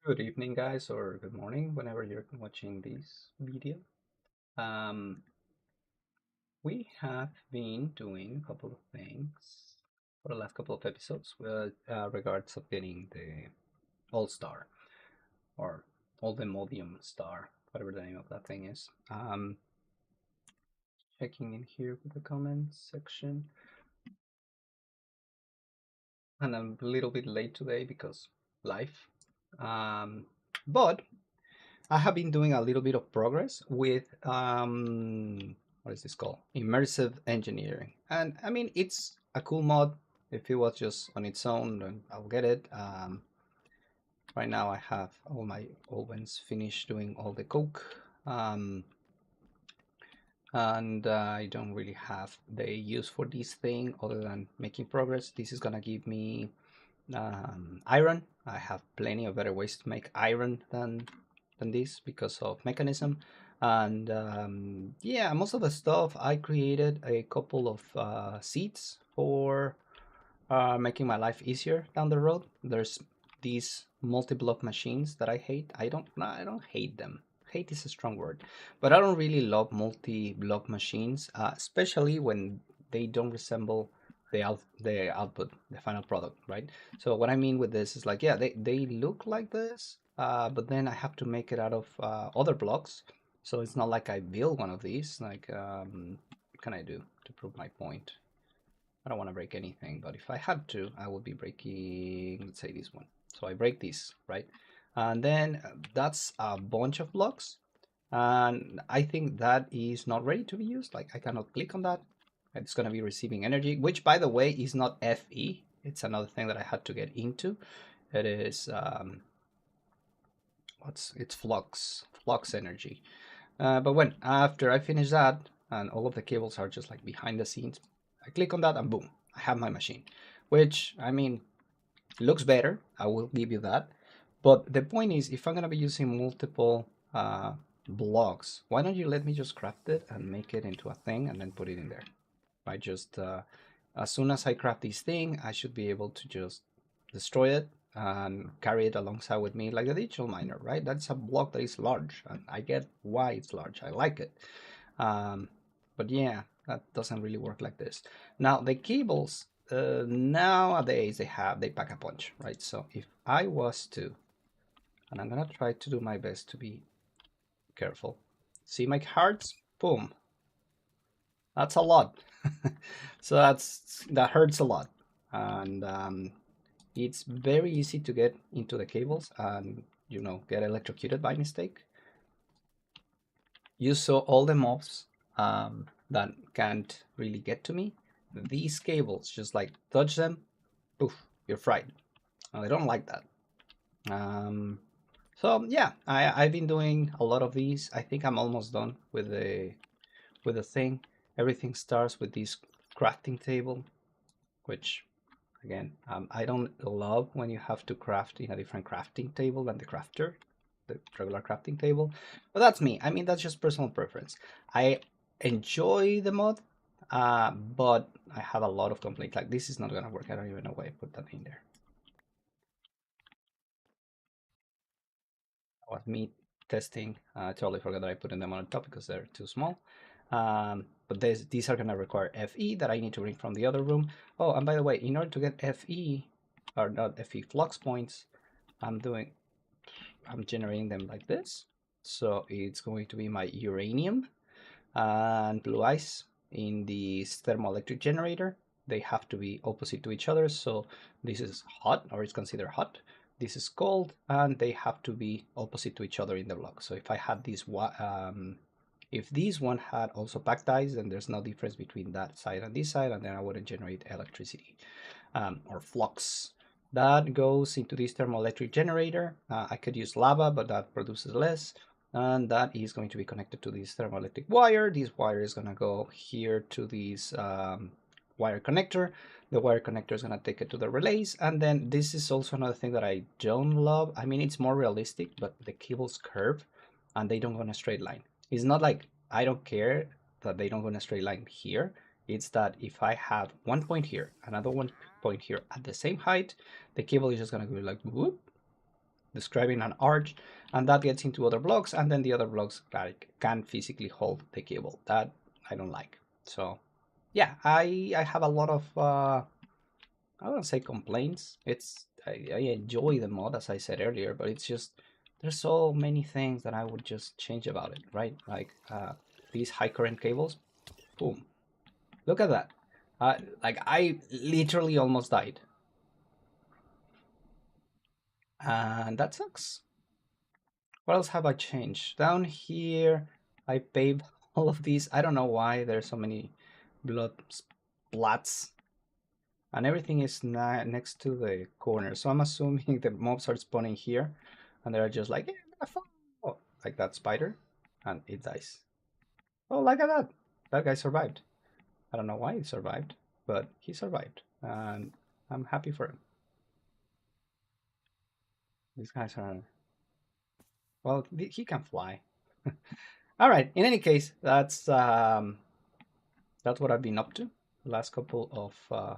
Good evening, guys, or good morning, whenever you're watching this video. Um, we have been doing a couple of things for the last couple of episodes with regards of getting the All-Star or All-the-Modium Star, whatever the name of that thing is. Checking in here with the comments section. And I'm a little bit late today because life. Um, but I have been doing a little bit of progress with what is this called? Immersive engineering. And I mean, it's a cool mod. If it was just on its own, then I'll get it. Right now I have all my ovens finished doing all the coke. And I don't really have the use for this thing other than making progress. This is gonna give me iron. I have plenty of better ways to make iron than this because of mechanism. And yeah, most of the stuff I created a couple of seeds for making my life easier down the road. There's these multi-block machines that I hate. I don't hate them. Hate is a strong word, but I don't really love multi-block machines, especially when they don't resemble the output, the final product, right? So what I mean with this is like, yeah, they look like this, but then I have to make it out of other blocks. So it's not like I build one of these. Like, what can I do to prove my point? I don't want to break anything, but if I had to, I would be breaking, let's say this one. So I break this, right? And then that's a bunch of blocks. And I think that is not ready to be used. Like I cannot click on that. It's going to be receiving energy, which by the way is not FE. It's another thing that I had to get into. It is, it's flux energy. But when after I finish that, and all of the cables are just like behind the scenes, I click on that and boom, I have my machine, which I mean looks better. I will give you that. But the point is, if I'm gonna be using multiple blocks, why don't you let me just craft it and make it into a thing and then put it in there? Right? Just as soon as I craft this thing, I should be able to just destroy it and carry it alongside with me like a digital miner, right? That's a block that is large, and I get why it's large. I like it. But yeah, that doesn't really work like this. Now the cables nowadays they pack a punch, right? So if I was to, and I'm gonna try to do my best to be careful. See my cards? Boom. That's a lot. So that hurts a lot, and it's very easy to get into the cables and get electrocuted by mistake. You saw all the mobs that can't really get to me. These cables, just like touch them, poof, you're fried. I don't like that. So yeah, I've been doing a lot of these. I think I'm almost done with the thing. Everything starts with this crafting table, which again, I don't love when you have to craft in a different crafting table than the regular crafting table. But that's me. I mean, that's just personal preference. I enjoy the mod, but I have a lot of complaints. Like, this is not gonna work. I don't even know why I put that in there. That was me testing. I totally forgot that I put them on the top because they're too small. But these are gonna require FE that I need to bring from the other room. Oh, and by the way, in order to get FE, or not FE, flux points, I'm generating them like this. So it's going to be my uranium and blue ice in this thermoelectric generator. They have to be opposite to each other. So this is hot, or it's considered hot. This is cold, and they have to be opposite to each other in the block. So if I had this if this one had also packed ice, then there's no difference between that side and this side, and then I wouldn't generate electricity or flux. That goes into this thermoelectric generator. I could use lava, but that produces less. And that is going to be connected to this thermoelectric wire. This wire is going to go here to this wire connector. The wire connector is going to take it to the relays. And then this is also another thing that I don't love. I mean, it's more realistic, but the cables curve and they don't go in a straight line. It's not like I don't care that they don't go in a straight line here. It's that if I have one point here, another one point here at the same height, the cable is just gonna go like whoop, describing an arch, and that gets into other blocks, and then the other blocks like can physically hold the cable. That I don't like. So yeah, I have a lot of I wouldn't say complaints. I enjoy the mod, as I said earlier, but it's just there's so many things that I would just change about it, right? Like these high current cables. Boom! Look at that. Like I literally almost died, and that sucks. What else have I changed? Down here, I paved all of these. I don't know why there's so many blood splats, and everything is next to the corner. So I'm assuming the mobs are spawning here, and they're just like, oh, like that spider, and it dies. Oh, look at that! That guy survived. I don't know why he survived, but he survived, and I'm happy for him. These guys are, well, he can fly. All right. In any case, that's what I've been up to the last couple of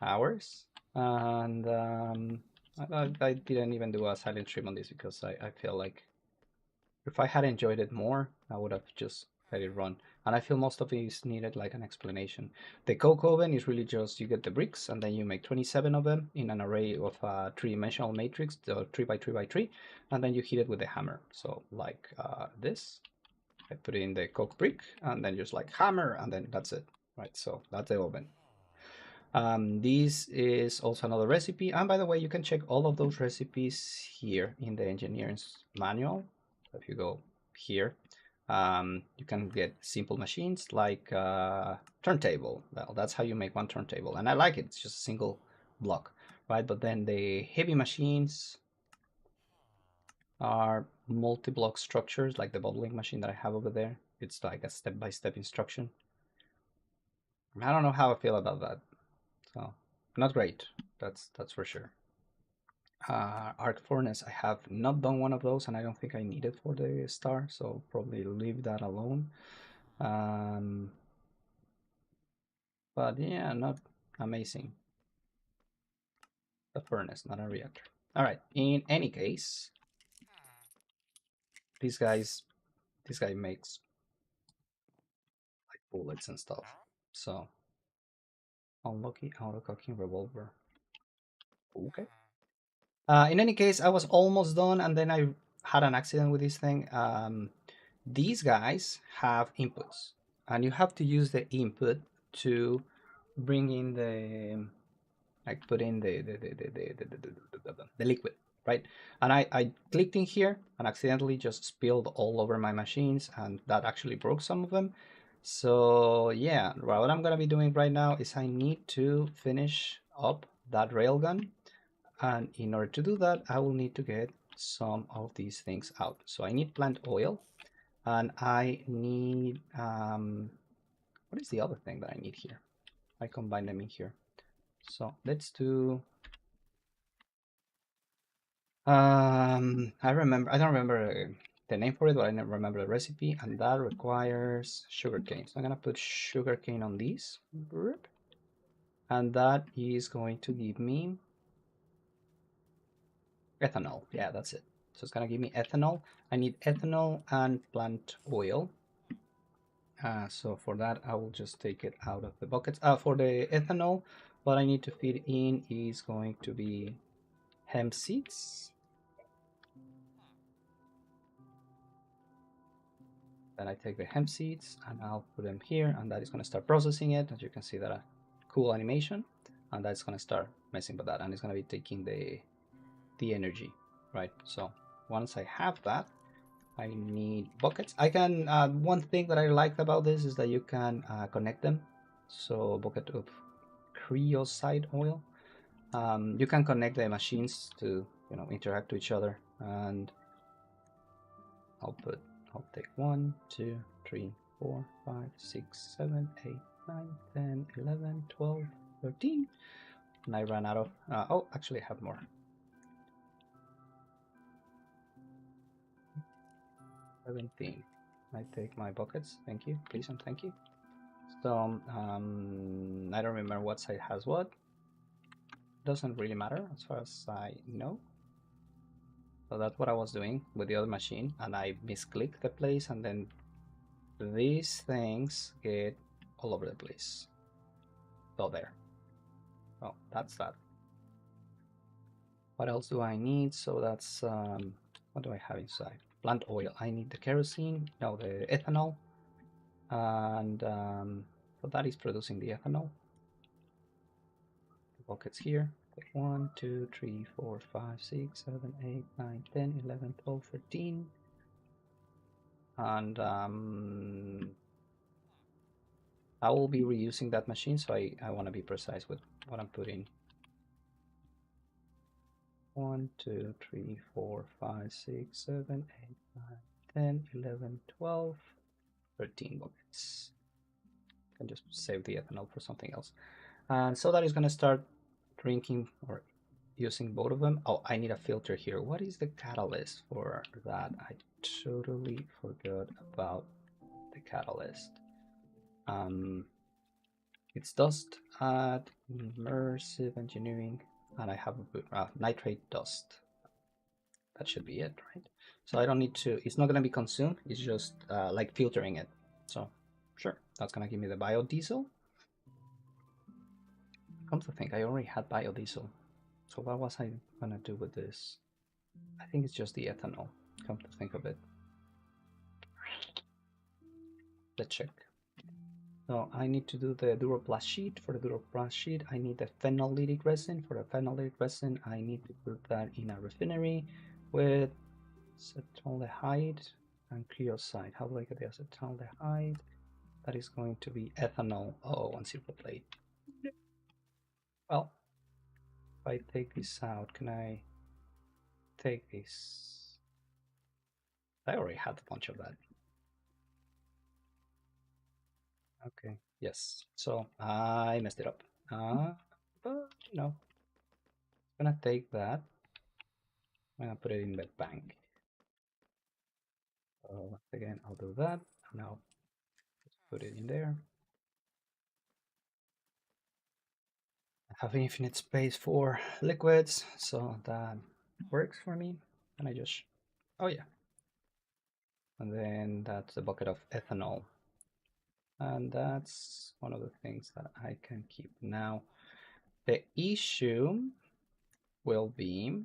hours, and I didn't even do a silent stream on this because I feel like if I had enjoyed it more, I would have just let it run. And I feel most of it is needed like an explanation. The coke oven is really just you get the bricks and then you make 27 of them in an array of a three-dimensional matrix, the 3x3x3, and then you hit it with a hammer. So like this, I put in the coke brick and then just like hammer and then that's it, right? So that's the oven. This is also another recipe, and by the way, you can check all of those recipes here in the engineer's manual. If you go here, you can get simple machines like turntable. Well, that's how you make one turntable, and I like it. It's just a single block, right? But then the heavy machines are multi-block structures, like the bottling machine that I have over there. It's like a step-by-step instruction. I don't know how I feel about that. So not great. That's for sure. Arc Furnace, I have not done one of those, and I don't think I need it for the star, so probably leave that alone. But yeah, not amazing. A furnace, not a reactor. All right. In any case, this guy makes like bullets and stuff. So unlucky auto-cocking revolver. Okay. In any case, I was almost done, and then I had an accident with this thing. These guys have inputs, and you have to use the input to bring in the, like, put in the liquid, right? And I clicked in here and accidentally just spilled all over my machines, and that actually broke some of them. So yeah, what I'm gonna be doing right now is I need to finish up that railgun, and in order to do that, I will need to get some of these things out. So I need plant oil, and I need, what is the other thing that I need here? I combine them in here. So let's do, I don't remember the name for it, but I never remember the recipe, and that requires sugarcane. So I'm gonna put sugarcane on these, and that is going to give me ethanol. Yeah, that's it. So it's gonna give me ethanol. I need ethanol and plant oil. So for that, I will just take it out of the buckets. For the ethanol, what I need to feed in is going to be hemp seeds. Then I take the hemp seeds and I'll put them here, and that is going to start processing it. As you can see, that a cool animation, and that's going to start messing with that, and it's going to be taking the energy, right? So once I have that, I need buckets. I can, one thing that I liked about this is that you can connect them. So a bucket of creosote oil. You can connect the machines to, interact with each other, and I'll take 1, 2, 3, 4, 5, 6, 7, 8, 9, 10, 11, 12, 13, and I ran out of, oh, actually I have more. 17. I take my buckets, thank you, please and thank you. So, I don't remember what side has what. Doesn't really matter as far as I know. So that's what I was doing with the other machine, and I misclicked the place, and then these things get all over the place. So there. Oh, that's that. What else do I need? So that's what do I have inside? Plant oil. I need the kerosene, no, the ethanol, and so that is producing the ethanol. The buckets here. 1, 2, 3, 4, 5, 6, 7, 8, 9, 10, 11, 12, 13. And I will be reusing that machine, so I want to be precise with what I'm putting. 1, 2, 3, 4, 5, 6, 7, 8, 9, 10, 11, 12, 13 buckets. I can just save the ethanol for something else. And so that is going to start drinking or using both of them. Oh, I need a filter here. What is the catalyst for that? I totally forgot about the catalyst. It's dust at immersive engineering, and I have nitrate dust. That should be it, right? So I don't need to, it's not going to be consumed. It's just like filtering it. So sure, that's going to give me the biodiesel. Come to think, I already had biodiesel. So what was I going to do with this? I think it's just the ethanol, come to think of it. Let's check. So I need to do the Duroplast sheet. For the Duroplast sheet, I need the phenolitic resin. For the phenolitic resin, I need to put that in a refinery with acetaldehyde and creosote. How do I get the acetaldehyde? That is going to be ethanol. Oh, on silver plate. Well, if I take this out, can I take this? I already had a bunch of that. Okay, yes. So I messed it up. But you know, I'm gonna take that. I'm gonna put it in the bank. So once again, I'll do that. Now just put it in there. I have infinite space for liquids, so that works for me. And I just, oh yeah. And then that's a bucket of ethanol. And that's one of the things that I can keep. Now, the issue will be,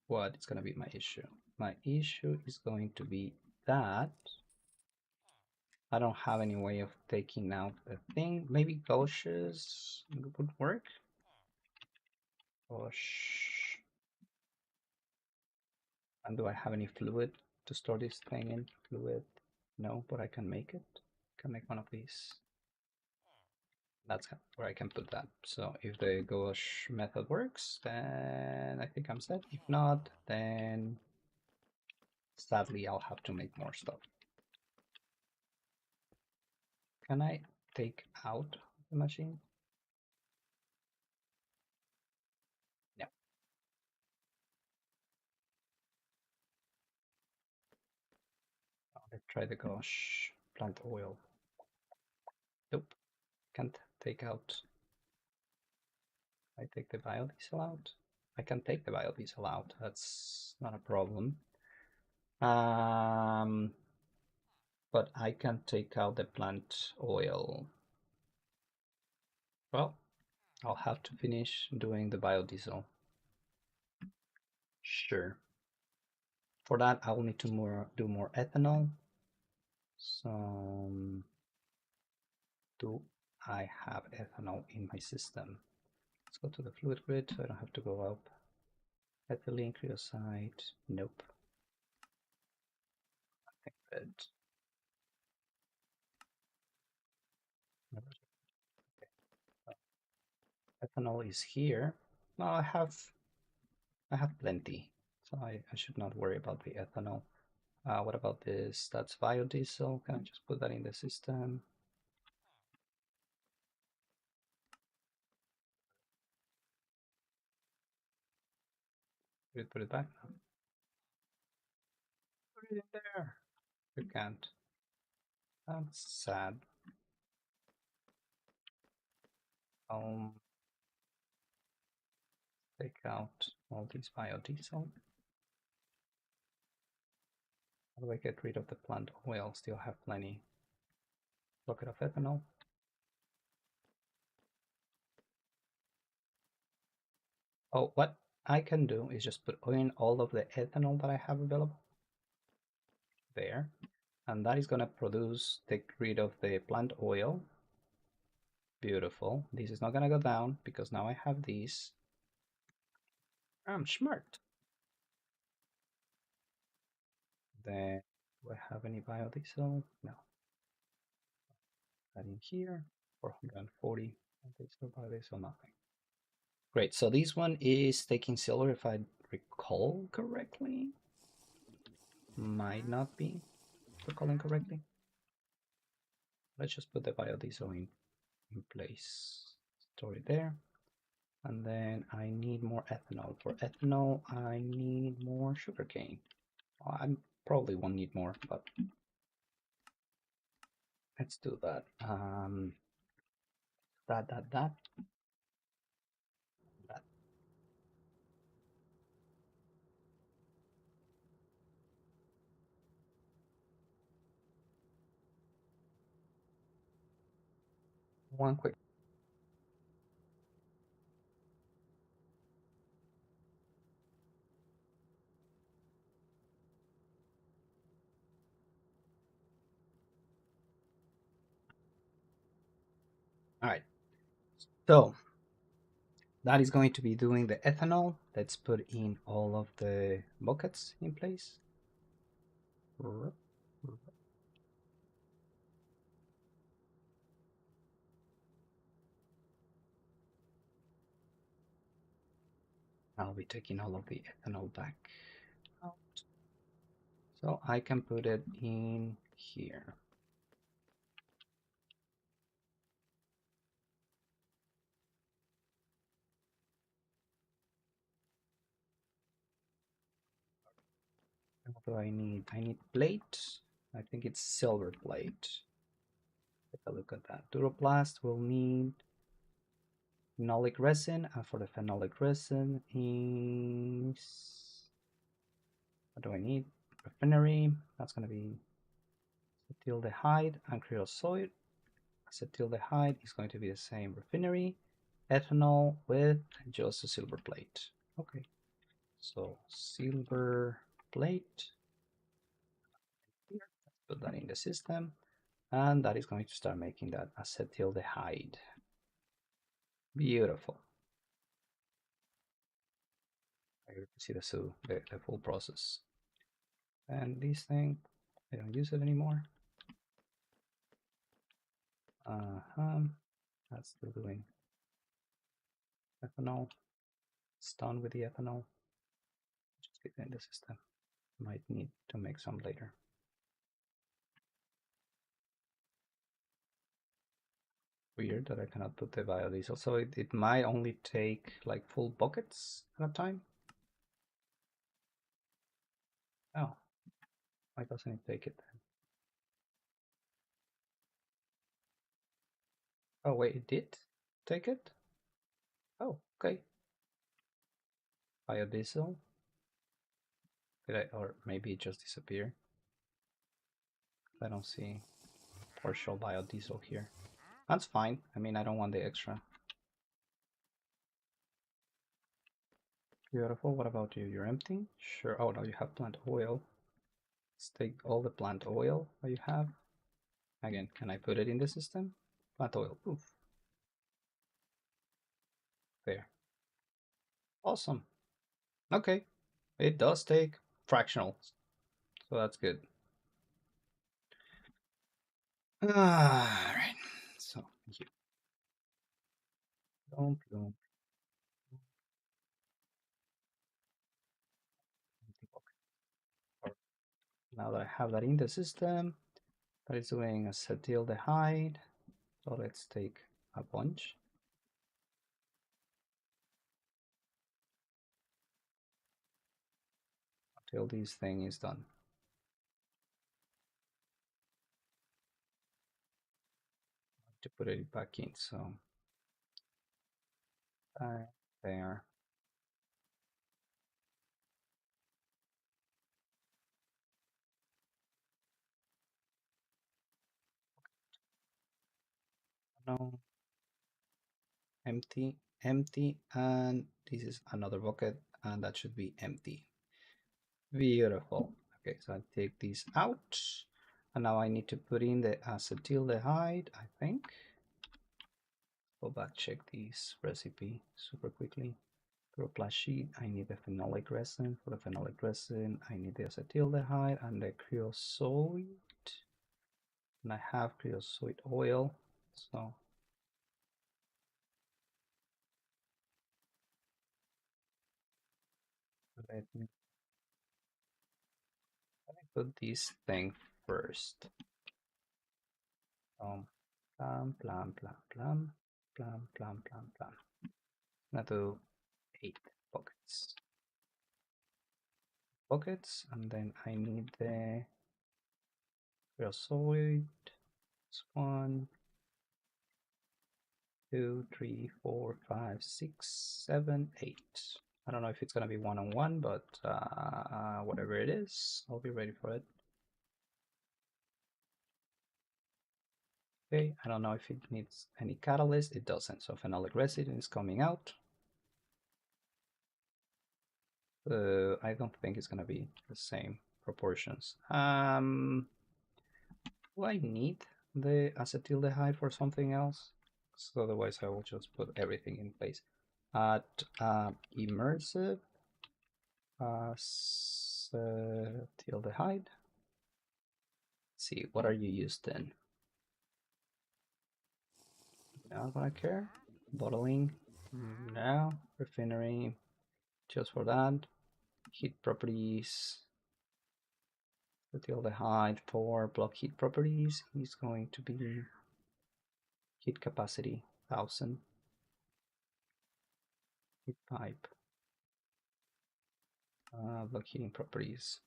what is going to be my issue? My issue is going to be that I don't have any way of taking out the thing. Maybe gauges would work. Gauche. And do I have any fluid to store this thing in? Fluid? No, but I can make it. I can make one of these. That's where I can put that. So if the gauche method works, then I think I'm set. If not, then sadly I'll have to make more stuff. Can I take out the machine? No. Let's try the gauche plant oil. Nope, can't take out. I take the biodiesel out. I can take the biodiesel out. That's not a problem. But I can take out the plant oil. Well, I'll have to finish doing the biodiesel. Sure. For that, I will need to do more ethanol. So, do I have ethanol in my system? Let's go to the fluid grid so I don't have to go up. Ethylene, creosote, nope. I think that. Okay. Ethanol is here. No, I have plenty, so I should not worry about the ethanol. What about this? That's biodiesel. Can I just put that in the system? Put it back. Put it in there. You can't. That's sad. Take out all these biodiesel. How do I get rid of the plant oil? Still have plenty. Bucket of ethanol. Oh, what I can do is just put in all of the ethanol that I have available there, and that is going to take rid of the plant oil. Beautiful. This is not going to go down because now I have these. I'm smart. Then, do I have any biodiesel? No. That in here, 440 biodiesel, nothing. Great, so this one is taking silver if I recall correctly. Might not be recalling correctly. Let's just put the biodiesel in place. Store it there. And then I need more ethanol. For ethanol, I need more sugarcane. Well, I probably won't need more, but let's do that. That. One quick. All right. So that is going to be doing the ethanol. Let's put in all of the buckets in place. I'll be taking all of the ethanol back out. So I can put it in here. What do I need? I need plate. I think it's silver plate. Take a look at that. Duroplast will need phenolic resin, and for the phenolic resin is, what do I need? Refinery. That's going to be acetaldehyde and creosote. Acetaldehyde is going to be the same refinery. Ethanol with just a silver plate. Okay, so silver plate. Let's put that in the system, and that is going to start making that acetaldehyde. Beautiful. I get to see the full process. And this thing, I don't use it anymore. That's still doing ethanol. It's done with the ethanol. Just keep it in the system. Might need to make some later. Weird that I cannot put the biodiesel. So it might only take like full buckets at a time. Oh, why doesn't it take it then? Oh wait, it did take it? Oh, okay. Biodiesel. Did I, or maybe it just disappeared? I don't see partial biodiesel here. That's fine. I mean, I don't want the extra. Beautiful. What about you? You're empty? Sure. Oh, no, you have plant oil. Let's take all the plant oil that you have. Again, can I put it in the system? Plant oil. Poof. There. Awesome. Okay. It does take fractional, so that's good. All right. So here. Don't. Now that I have that in the system, that is doing acetaldehyde. So let's take a bunch. Until this thing is done. To put it back in, so there. No, empty, empty, and this is another bucket, and that should be empty. Beautiful. Okay, so I take this out, and now I need to put in the acetaldehyde, I think. Go back, check this recipe super quickly. Plus sheet, I need the phenolic resin. For the phenolic resin, I need the acetaldehyde and the creosote. And I have creosote oil, so let me put this thing first. Plum, plum, plum, plum, plum, plum, plum, plum. Now do 8 pockets. Pockets, and then I need the creosote. 1, 2, 3, 4, 5, 6, 7, 8. I don't know if it's gonna be 1-on-1, but whatever it is, I'll be ready for it. Okay, I don't know if it needs any catalyst. It doesn't. So phenolic resin is coming out. I don't think it's gonna be the same proportions. Do I need the acetaldehyde for something else? So otherwise I will just put everything in place. At immersive acetaldehyde. Let's see, what are you used in? Not gonna care. Bottling, no. Refinery, just for that. Heat properties. Acetaldehyde for block heat properties is going to be heat capacity 1000. Heat pipe. Block heating properties.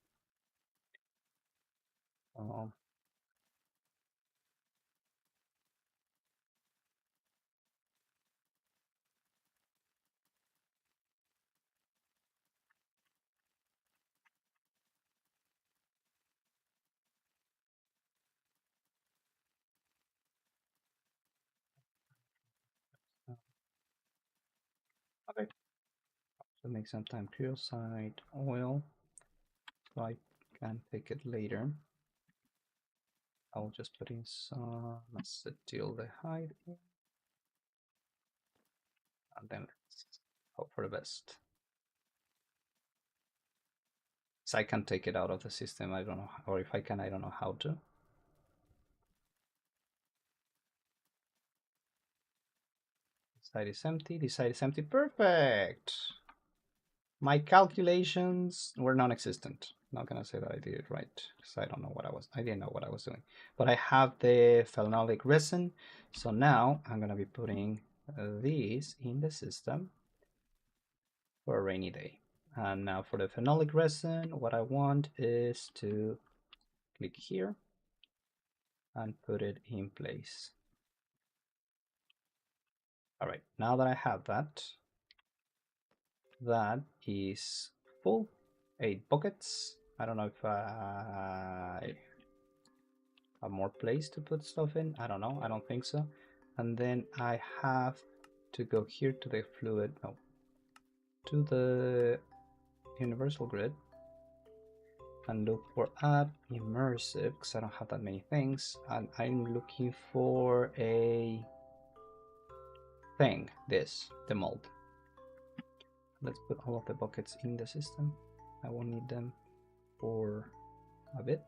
Okay, so make some time creosote oil, so I can take it later. I'll just put in some acetaldehyde and then let's hope for the best. So I can take it out of the system. I don't know, or if I can, I don't know how to. This side is empty. This side is empty. Perfect. My calculations were non-existent. Not gonna say that I did it right because I don't know what I didn't know what I was doing. But I have the phenolic resin, so now I'm gonna be putting these in the system for a rainy day. And now for the phenolic resin, what I want is to click here and put it in place. All right, now that I have that, that is full. 8 buckets. I don't know if I have more place to put stuff in. I don't know. I don't think so. And then I have to go here to the fluid. No, to the universal grid and look for add immersive because I don't have that many things. And I'm looking for a thing. This, the mold. Let's put all of the buckets in the system. I won't need them for a bit,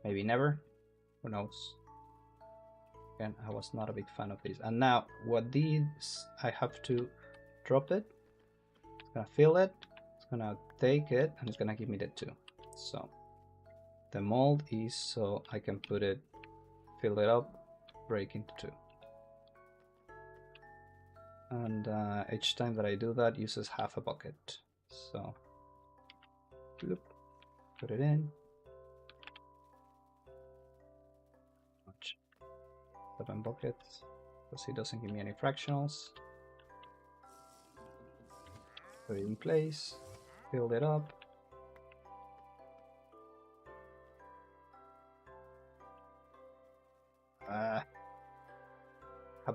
maybe never, who knows. Again, I was not a big fan of this. And now what these, I have to drop it, it's gonna fill it, it's gonna take it, and it's gonna give me the 2. So the mold is so I can put it, fill it up, break into 2. And each time that I do that uses half a bucket. So bloop, put it in. 7 buckets, because it doesn't give me any fractionals. Put it in place, fill it up.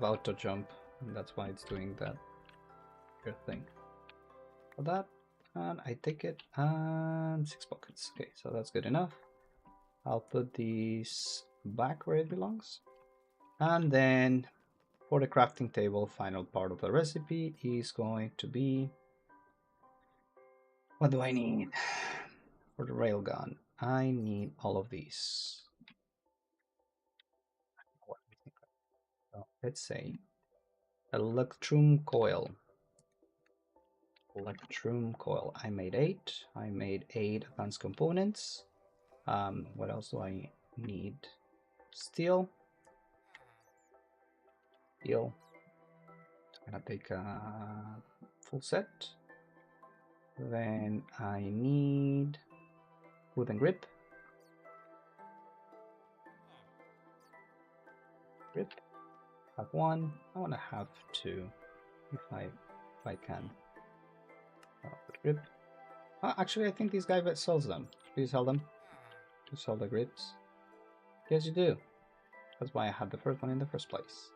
have auto jump, and that's why it's doing that weird thing. For that, and I take it, and 6 pockets. Okay, so that's good enough. I'll put these back where it belongs. And then for the crafting table, final part of the recipe is going to be, what do I need? For the railgun, I need all of these. So let's say electrum coil. Electrum coil. I made 8. I made 8 advanced components. What else do I need? Steel. Steel. I'm gonna take a full set. Then I need wooden grip. Grip. Have 1. I want to have 2 if I can. Grip. Actually, I think this guy sells them. Do you sell them? Do you sell the grips? Yes, you do. That's why I had the first one in the first place.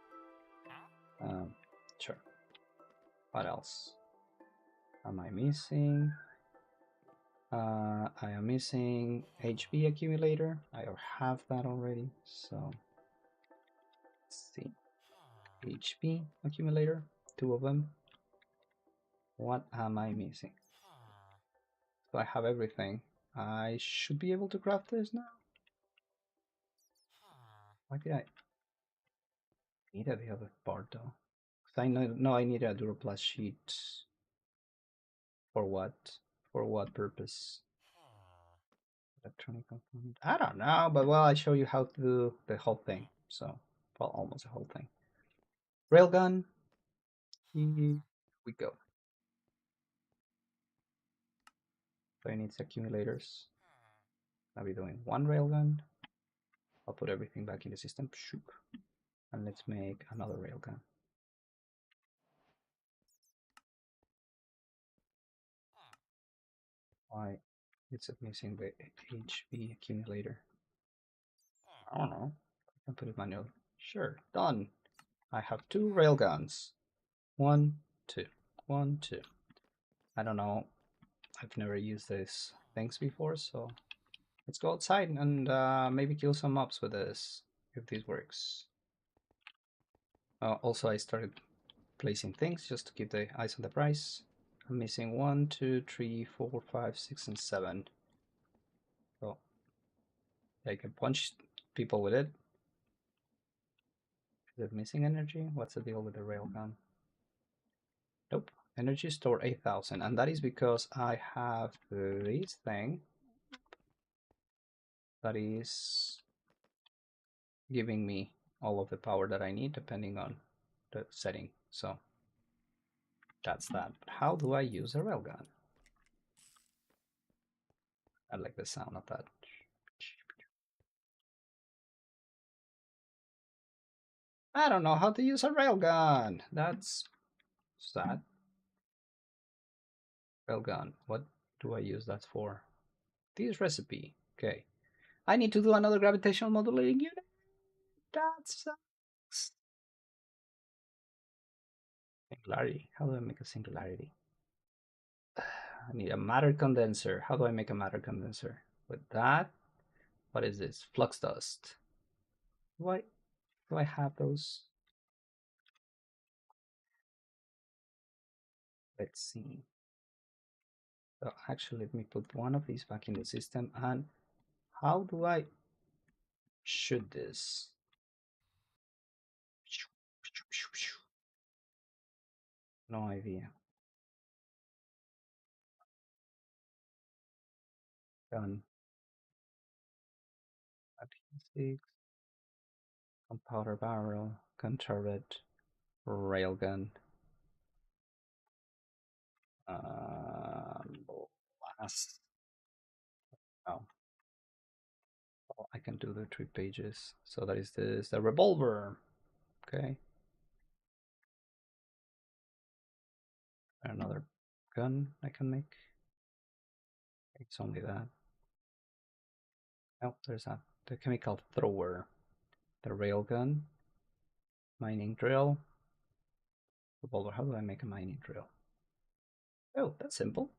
Sure. What else am I missing? I am missing HP accumulator. I have that already, so let's see. HP accumulator, 2 of them. What am I missing? So I have everything. I should be able to craft this now. Why did I need the other part though? Because I know I need a Duraplast sheet. For what? For what purpose? Electronic component. I don't know, but well, I show you how to do the whole thing. So, well, almost the whole thing. Railgun. Here we go. So it needs accumulators. I'll be doing 1 railgun. I'll put everything back in the system. And let's make another railgun. Why is it missing the HV accumulator? I don't know. I can put it manually. Sure, done. I have 2 railguns. 1, 2. 1, 2. I don't know. I've never used these things before, so let's go outside and maybe kill some mobs with this, if this works. Also, I started placing things just to keep the eyes on the price. I'm missing 1, 2, 3, 4, 5, 6, and 7. So I can punch people with it. Is it missing energy? What's the deal with the railgun? Nope. Energy store 8,000, and that is because I have this thing that is giving me all of the power that I need depending on the setting. So that's that. But how do I use a railgun? I like the sound of that. I don't know how to use a railgun. That's sad. Railgun. What do I use that for? This recipe. Okay. I need to do another gravitational modulating unit. That sucks. Singularity. How do I make a singularity? I need a matter condenser. How do I make a matter condenser? With that, what is this? Flux dust. Do I have those? Let's see. So actually, let me put one of these back in the system. And how do I shoot this? No idea. Done. Adhesive, gunpowder barrel, gun turret, railgun, blast. Oh. Oh, I can do the 3 pages. So that is this, the revolver. Okay. Another gun I can make. It's only that. Oh, there's that. The chemical thrower. The railgun. Mining drill. Revolver, how do I make a mining drill? Oh, that's simple.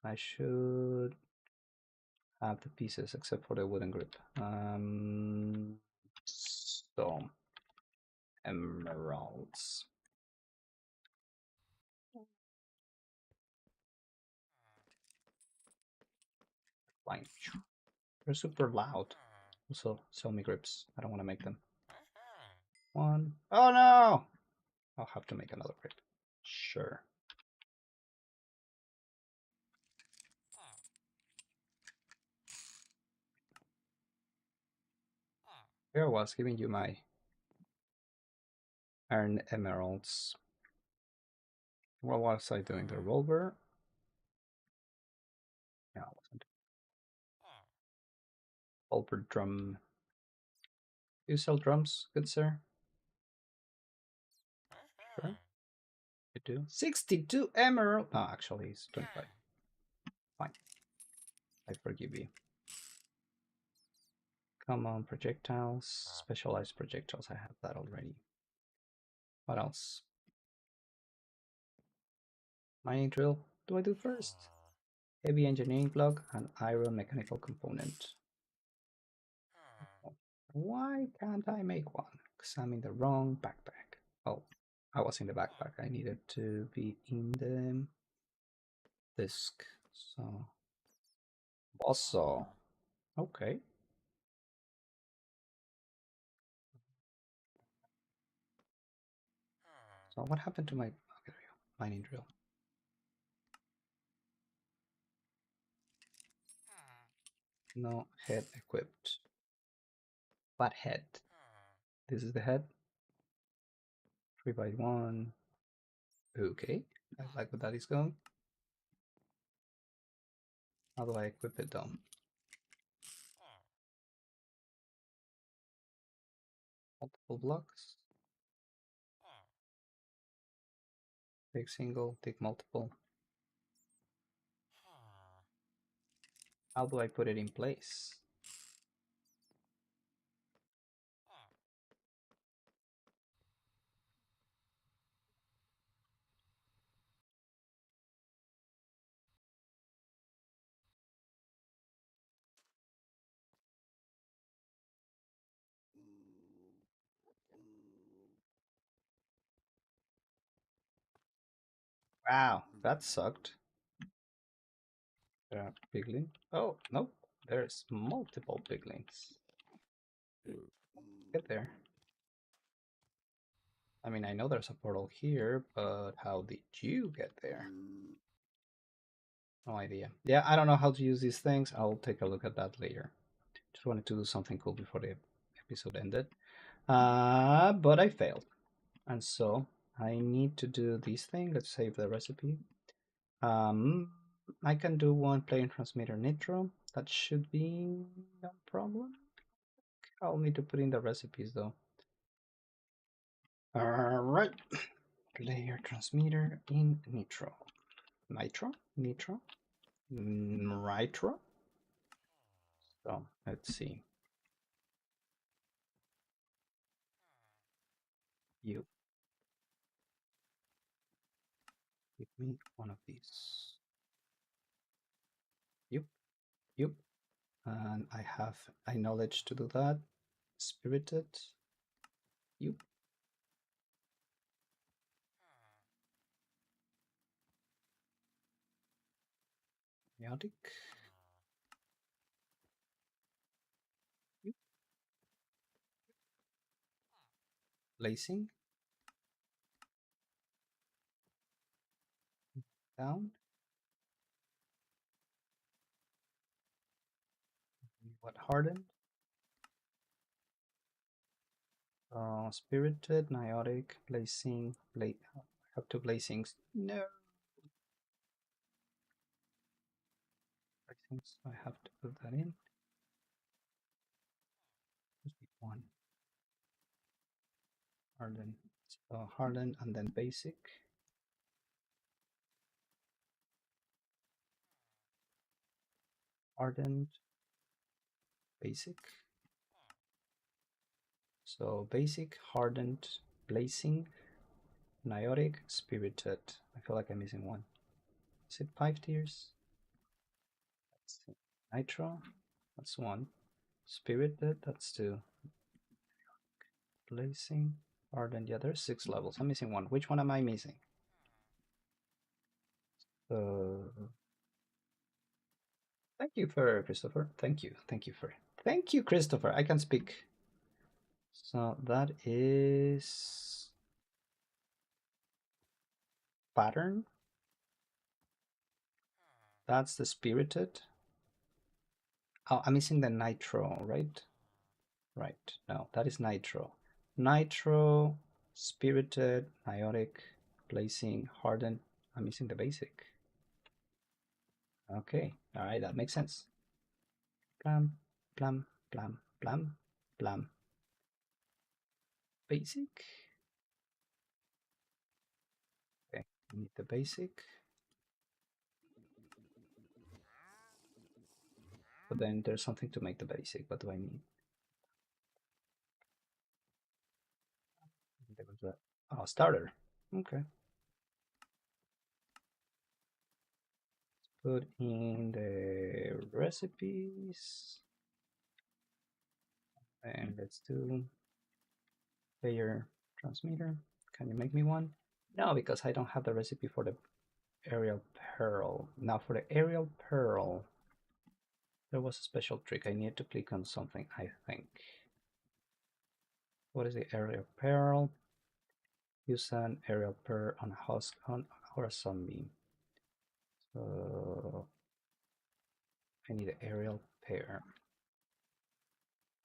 I should have the pieces except for the wooden grip. So, emeralds. Fine. They're super loud. Also, sell me grips. I don't want to make them. One. Oh no! I'll have to make another grip. Sure. Here I was giving you my earned emeralds. What was I doing? The revolver? No, I wasn't. Revolver drum. Do you sell drums, good sir? Sure. You do. 62 emerald. No, actually, it's 25. Fine. I forgive you. Come on, projectiles. Specialized projectiles. I have that already. What else? Mining drill. Do I do first? Heavy engineering block and iron mechanical component. Why can't I make one? Because I'm in the wrong backpack. Oh, I was in the backpack. I needed to be in the disk. So, also, okay. So what happened to my mining drill? No head equipped. What head? This is the head. 3x1. Okay, I like where that is going. How do I equip it though? Multiple blocks. Take single, take multiple. How do I put it in place? Wow, that sucked. There are piglin. Oh, no, there's multiple piglins. Get there. I mean, I know there's a portal here, but how did you get there? No idea. Yeah, I don't know how to use these things. I'll take a look at that later. Just wanted to do something cool before the episode ended. But I failed. And so I need to do this thing. Let's save the recipe. I can do one plane transmitter nitro. That should be no problem. I'll need to put in the recipes though. Alright. Player transmitter in nitro. Nitro? Nitro? So let's see. You give me one of these. Yep. And I have a knowledge to do that. Spirited. Yep. Chaotic. Yep. Blazing. Down. What hardened? Spirited, Niotic, Blazing, I have two Blazings. No! Blazings, I have to put that in. Just one. Harden. So harden and then basic. Hardened. Basic. So basic, hardened, blazing, niotic, spirited. I feel like I'm missing one. Is it 5 tiers? Let's see. Nitro, that's one. Spirited, that's two. Blazing, hardened, yeah, there's 6 levels. I'm missing one. Which one am I missing? Thank you for Christopher. Thank you for thank you, Christopher. I can speak. So that is pattern. That's the spirited. Oh, I'm missing the nitro, right? Right. No, that is nitro. Nitro, spirited, niotic, blazing, hardened. I'm missing the basic. Okay. All right, that makes sense. Blam, blam, blam, blam, blam. Basic. Okay, we need the basic. But then there's something to make the basic. What do I need? There was a oh, starter. Okay. Put in the recipes. And let's do layer transmitter. Can you make me one? No, because I don't have the recipe for the aerial pearl. Now for the aerial pearl, there was a special trick. I need to click on something, I think. What is the aerial pearl? Use an aerial pearl on a husk on or a zombie. So I need an aerial pair.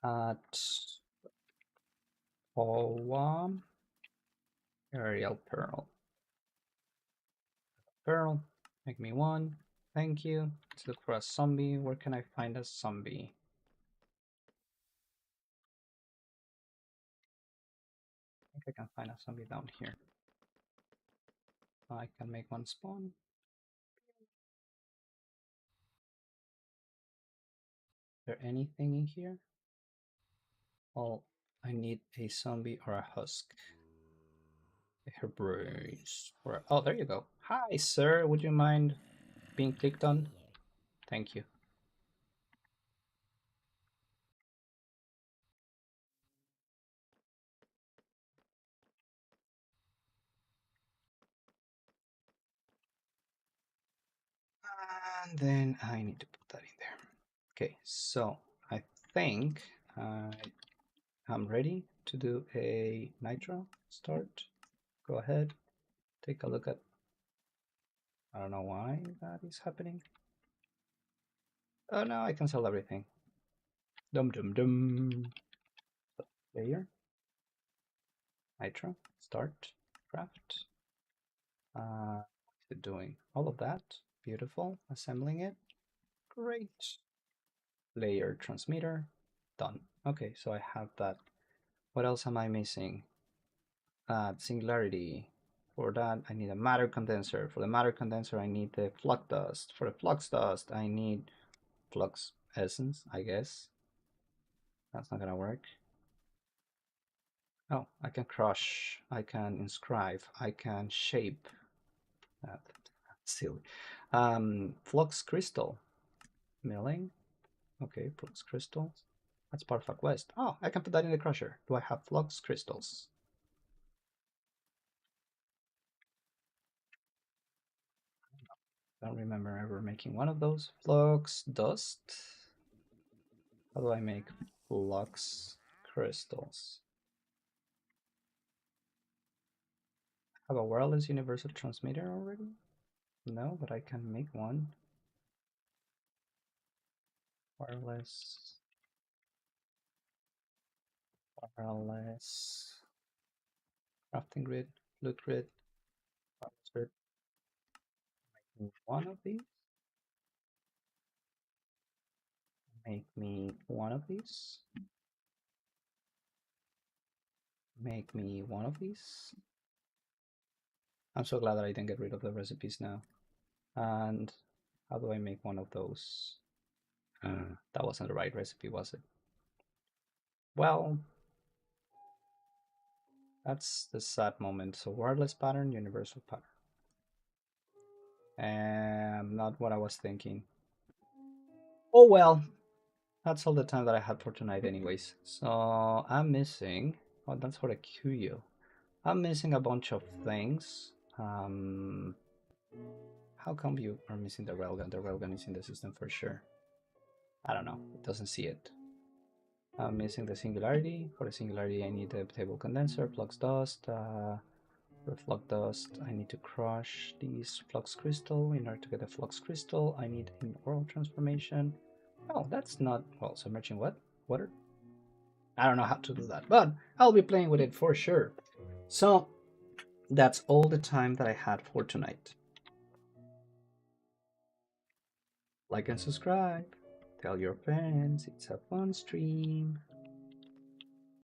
At Poem aerial pearl. Pearl, make me one. Thank you. Let's look for a zombie. Where can I find a zombie? I think I can find a zombie down here. I can make one spawn. Is there anything in here? Well, I need a zombie or a husk. Her brains. Oh, there you go. Hi, sir. Would you mind being clicked on? Thank you. And then I need to put that in there. Okay, so I think I'm ready to do a nitro start. Go ahead, take a look at, I don't know why that is happening. Oh no, I cancel everything. Dum dum dum. Layer, nitro, start, craft. What's it doing? All of that. Beautiful. Assembling it. Great. Layer transmitter. Done. Okay, so I have that. What else am I missing? Singularity. For that, I need a matter condenser. For the matter condenser, I need the flux dust. For the flux dust, I need flux essence, I guess. That's not gonna work. Oh, I can crush, I can inscribe, I can shape. That's silly. Flux crystal. Milling. Okay, flux crystals. That's part of a quest. Oh, I can put that in the crusher. Do I have flux crystals? Don't remember ever making one of those. Flux dust. How do I make flux crystals? Have a wireless universal transmitter already? No, but I can make one. Wireless. Wireless. Crafting grid. Loot grid. Wireless grid. Make one of these. Make me one of these. Make me one of these. I'm so glad that I didn't get rid of the recipes now. And how do I make one of those? That wasn't the right recipe, was it? Well, That's the sad moment. So wireless pattern, universal pattern. And not what I was thinking. Oh well, that's all the time that I had for tonight anyways. So I'm missing, oh, that's for a QU. I'm missing a bunch of things. How come you are missing the railgun? The railgun is in the system for sure. I don't know, it doesn't see it. I'm missing the singularity. For the singularity, I need the table condenser, flux dust. For flux dust, I need to crush this flux crystal. In order to get a flux crystal, I need an oral transformation. Oh, that's not, well, submerging what? Water? I don't know how to do that, but I'll be playing with it for sure. So that's all the time that I had for tonight. Like and subscribe. Tell your friends it's a fun stream.